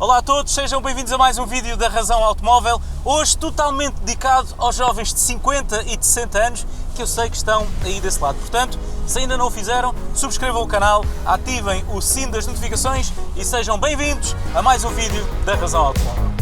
Olá a todos, sejam bem-vindos a mais um vídeo da Razão Automóvel, hoje totalmente dedicado aos jovens de 50 e de 60 anos que eu sei que estão aí desse lado. Portanto, se ainda não o fizeram, subscrevam o canal, ativem o sino das notificações e sejam bem-vindos a mais um vídeo da Razão Automóvel.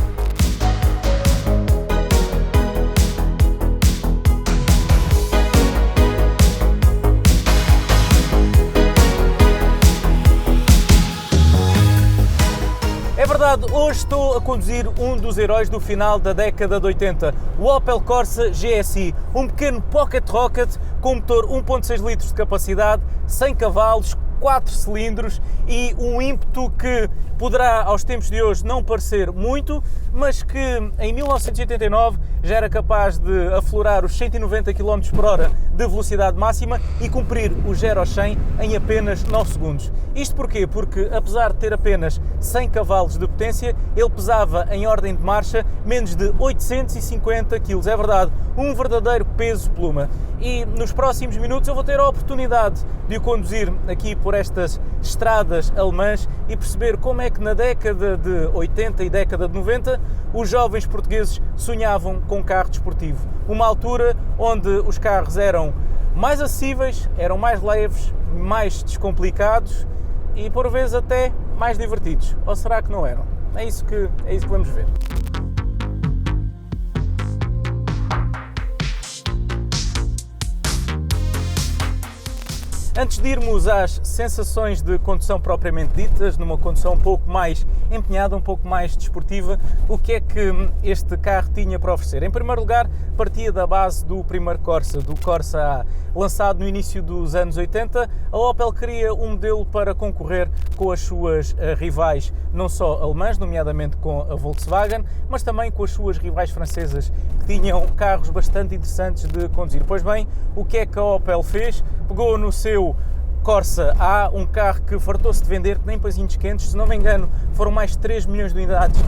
É verdade, hoje estou a conduzir um dos heróis do final da década de 80, o Opel Corsa GSI, um pequeno pocket rocket com motor 1.6 litros de capacidade, 100 cavalos, 4 cilindros e um ímpeto que poderá aos tempos de hoje não parecer muito, mas que em 1989 já era capaz de aflorar os 190 km por hora de velocidade máxima e cumprir o 0 ao 100 em apenas 9 segundos. Isto porquê? Porque apesar de ter apenas 100 cavalos de potência, ele pesava em ordem de marcha menos de 850 kg. É verdade, um verdadeiro peso pluma. E nos próximos minutos eu vou ter a oportunidade de o conduzir aqui por estas estradas alemãs e perceber como é que na década de 80 e década de 90 os jovens portugueses sonhavam com um carro desportivo. Uma altura onde os carros eram mais acessíveis, eram mais leves, mais descomplicados e por vezes até mais divertidos. Ou será que não eram? É isso que vamos ver. Antes de irmos às sensações de condução propriamente ditas, numa condução um pouco mais empenhada, um pouco mais desportiva, o que é que este carro tinha para oferecer? Em primeiro lugar, partia da base do primeiro Corsa, do Corsa A. Lançado no início dos anos 80, a Opel queria um modelo para concorrer com as suas rivais, não só alemãs, nomeadamente com a Volkswagen, mas também com as suas rivais francesas, que tinham carros bastante interessantes de conduzir. Pois bem, o que é que a Opel fez? Pegou no seu Corsa A, um carro que fartou-se de vender, que nem pãezinhos quentes, se não me engano, foram mais de 3 milhões de unidades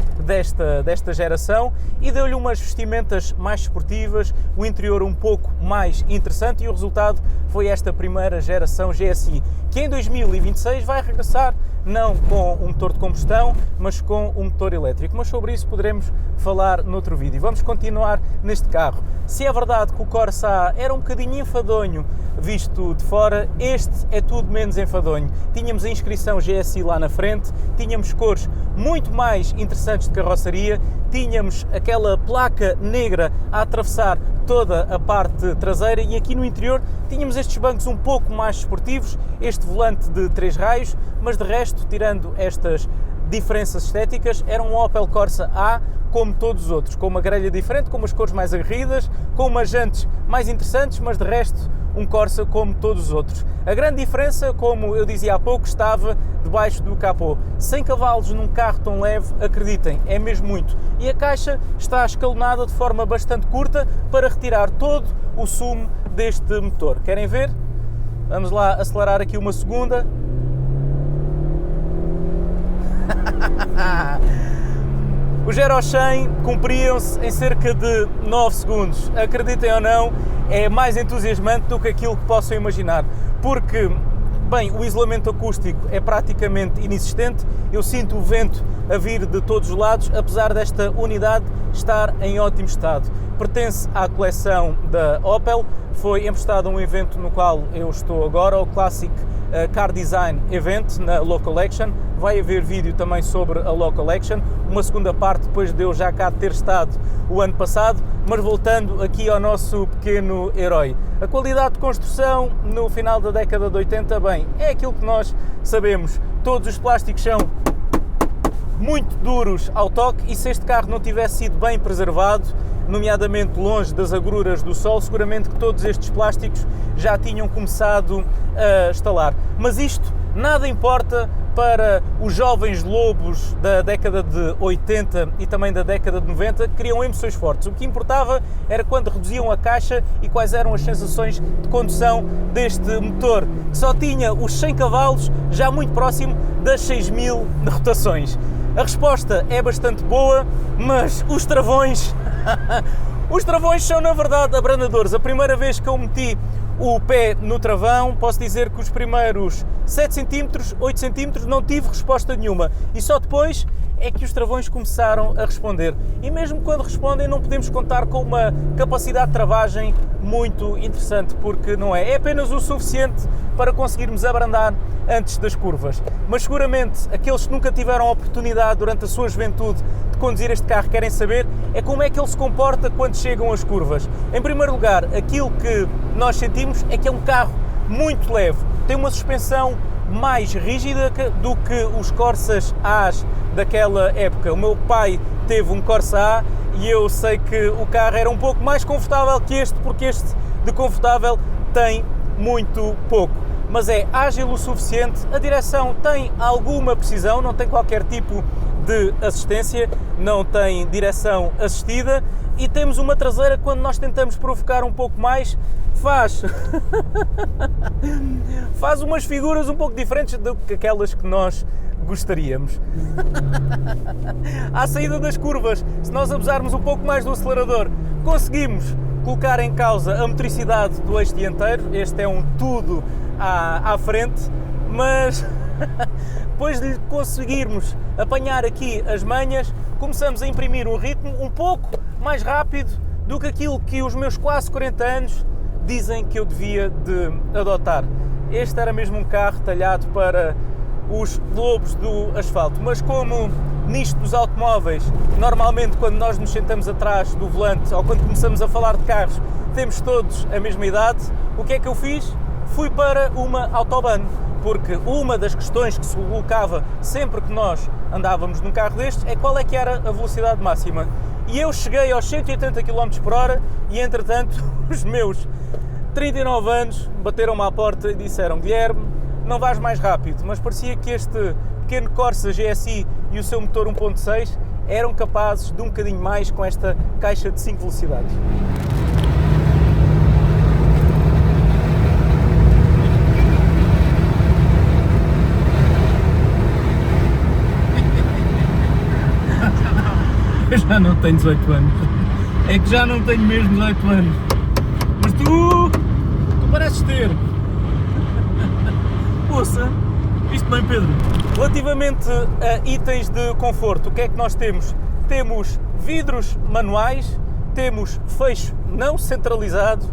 desta geração e deu-lhe umas vestimentas mais esportivas, o interior um pouco mais interessante e o resultado foi esta primeira geração GSI, que em 2026 vai regressar não com um motor de combustão, mas com um motor elétrico. Mas sobre isso poderemos falar noutro vídeo. Vamos continuar neste carro. Se é verdade que o Corsa A era um bocadinho enfadonho visto de fora, este é tudo menos enfadonho. Tínhamos a inscrição GSI lá na frente, tínhamos cores muito mais interessantes de carroçaria, tínhamos aquela placa negra a atravessar toda a parte traseira e aqui no interior tínhamos estes bancos um pouco mais esportivos, este volante de 3 raios, mas de resto, tirando estas diferenças estéticas, era um Opel Corsa A como todos os outros, com uma grelha diferente, com umas cores mais aguerridas, com umas jantes mais interessantes, mas de resto um Corsa como todos os outros. A grande diferença, como eu dizia há pouco, estava debaixo do capô. 100 cavalos num carro tão leve, acreditem, é mesmo muito. E a caixa está escalonada de forma bastante curta para retirar todo o sumo deste motor. Querem ver? Vamos lá acelerar aqui uma segunda. Os 0 ao 100 cumpriam-se em cerca de 9 segundos. Acreditem ou não, é mais entusiasmante do que aquilo que possam imaginar, porque, bem, o isolamento acústico é praticamente inexistente, eu sinto o vento a vir de todos os lados, apesar desta unidade estar em ótimo estado. Pertence à coleção da Opel, foi emprestado a um evento no qual eu estou agora, o Classic Car Design Event na Local Action. Vai haver vídeo também sobre a Local Action, uma segunda parte depois de eu já cá ter estado o ano passado, mas voltando aqui ao nosso pequeno herói. A qualidade de construção no final da década de 80, bem, é aquilo que nós sabemos, todos os plásticos são muito duros ao toque e se este carro não tivesse sido bem preservado, nomeadamente longe das agruras do sol, seguramente que todos estes plásticos já tinham começado a estalar. Mas isto nada importa para os jovens lobos da década de 80 e também da década de 90 que queriam emoções fortes. O que importava era quando reduziam a caixa e quais eram as sensações de condução deste motor, que só tinha os 100 cavalos já muito próximo das 6.000 rotações. A resposta é bastante boa, mas os travões os travões são na verdade abrandadores. A primeira vez que eu meti o pé no travão, posso dizer que os primeiros 7 cm, 8 cm não tive resposta nenhuma e só depois é que os travões começaram a responder. E mesmo quando respondem, não podemos contar com uma capacidade de travagem muito interessante, porque não é apenas o suficiente para conseguirmos abrandar antes das curvas. Mas seguramente aqueles que nunca tiveram a oportunidade durante a sua juventude de conduzir este carro querem saber é como é que ele se comporta quando chegam as curvas. Em primeiro lugar, aquilo que nós sentimos é que é um carro muito leve, tem uma suspensão mais rígida do que os Corsas A's daquela época. O meu pai teve um Corsa A e eu sei que o carro era um pouco mais confortável que este, porque este de confortável tem muito pouco. Mas é ágil o suficiente, a direção tem alguma precisão, não tem qualquer tipo de assistência, não tem direção assistida e temos uma traseira que, quando nós tentamos provocar um pouco mais, faz umas figuras um pouco diferentes do que aquelas que nós gostaríamos. À saída das curvas, se nós abusarmos um pouco mais do acelerador, conseguimos colocar em causa a motricidade do eixo dianteiro. Este é um tudo à frente, mas depois de conseguirmos apanhar aqui as manhas, começamos a imprimir um ritmo um pouco mais rápido do que aquilo que os meus quase 40 anos dizem que eu devia de adotar. Este era mesmo um carro talhado para os lobos do asfalto, mas como nisto dos automóveis, normalmente quando nós nos sentamos atrás do volante ou quando começamos a falar de carros, temos todos a mesma idade, o que é que eu fiz? Fui para uma autobahn, porque uma das questões que se colocava sempre que nós andávamos num carro destes é qual é que era a velocidade máxima. E eu cheguei aos 180 km/h e, entretanto, os meus 39 anos bateram-me à porta e disseram: Guilherme, não vais mais rápido. Mas parecia que este pequeno Corsa GSI e o seu motor 1.6 eram capazes de um bocadinho mais com esta caixa de 5 velocidades. Eu já não tenho 18 anos. É que já não tenho mesmo 18 anos. Mas tu pareces ter. Poça, isto bem, Pedro. Relativamente a itens de conforto, o que é que nós temos? Temos vidros manuais, temos fecho não centralizado,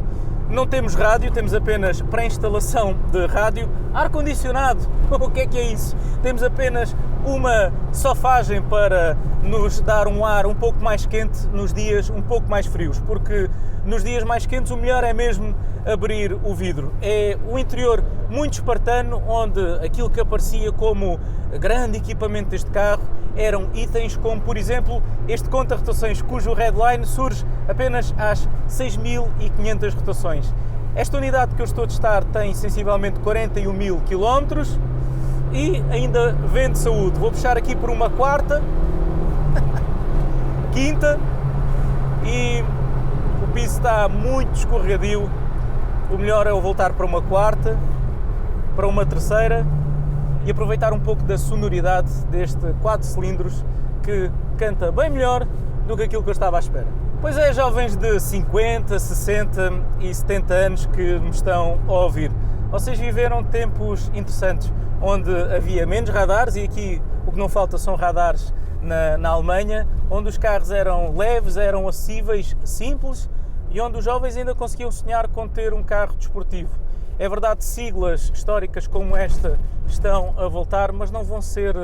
não temos rádio, temos apenas pré-instalação de rádio, ar-condicionado, o que é isso? Temos apenas uma sofagem para nos dar um ar um pouco mais quente nos dias um pouco mais frios, porque nos dias mais quentes o melhor é mesmo abrir o vidro. É um interior muito espartano, onde aquilo que aparecia como grande equipamento deste carro eram itens como, por exemplo, este conta-rotações, cujo headline surge apenas às 6.500 rotações. Esta unidade que eu estou a testar tem sensivelmente 41.000 km e ainda vende saúde. Vou puxar aqui por uma quarta, quinta, e o piso está muito escorregadio. O melhor é eu voltar para uma quarta, para uma terceira e aproveitar um pouco da sonoridade deste 4 cilindros que canta bem melhor do que aquilo que eu estava à espera. Pois é, jovens de 50, 60 e 70 anos que me estão a ouvir, vocês viveram tempos interessantes, onde havia menos radares, e aqui o que não falta são radares na Alemanha, onde os carros eram leves, eram acessíveis, simples, e onde os jovens ainda conseguiam sonhar com ter um carro desportivo. É verdade, siglas históricas como esta estão a voltar, mas não vão ser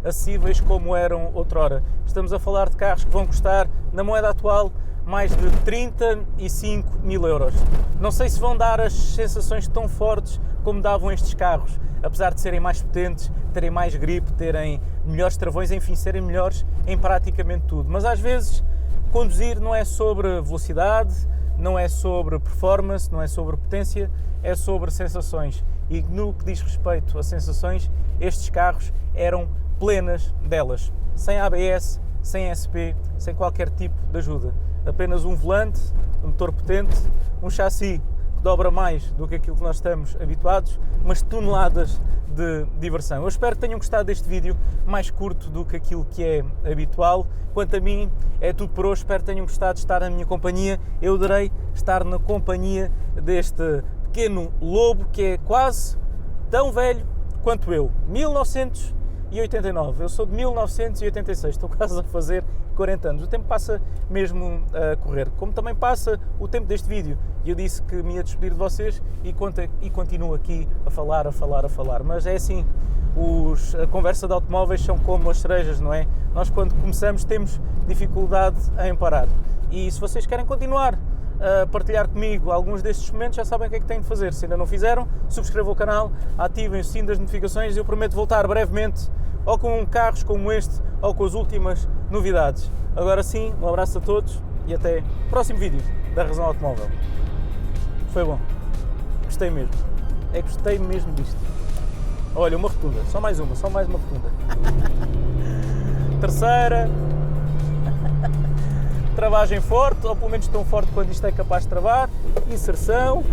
acessíveis como eram outrora. Estamos a falar de carros que vão custar, na moeda atual, mais de 35.000 euros. Não sei se vão dar as sensações tão fortes como davam estes carros, apesar de serem mais potentes, terem mais grip, terem melhores travões, enfim, serem melhores em praticamente tudo. Mas às vezes conduzir não é sobre velocidade, não é sobre performance, não é sobre potência, é sobre sensações. E no que diz respeito a sensações, estes carros eram plenas delas, sem ABS, sem SP, sem qualquer tipo de ajuda. Apenas um volante, um motor potente, um chassi que dobra mais do que aquilo que nós estamos habituados, mas toneladas de diversão. Eu espero que tenham gostado deste vídeo, mais curto do que aquilo que é habitual. Quanto a mim, é tudo por hoje. Espero que tenham gostado de estar na minha companhia. Eu adorei estar na companhia deste pequeno lobo que é quase tão velho quanto eu. 1900 1989, eu sou de 1986, estou quase a fazer 40 anos. O tempo passa mesmo a correr, como também passa o tempo deste vídeo. E eu disse que me ia despedir de vocês e continuo aqui a falar. Mas é assim, a conversa de automóveis são como as cerejas, não é? Nós quando começamos temos dificuldade em parar. E se vocês querem continuar a partilhar comigo alguns destes momentos, já sabem o que é que têm de fazer. Se ainda não fizeram, subscrevam o canal, ativem o sino das notificações e eu prometo voltar brevemente ou com carros como este ou com as últimas novidades. Agora sim, um abraço a todos e até o próximo vídeo da Razão Automóvel. Foi bom, gostei mesmo, gostei mesmo disto. Olha, uma rotunda, só mais uma rotunda. Terceira. Travagem forte, ou pelo menos tão forte quanto isto é capaz de travar. Inserção.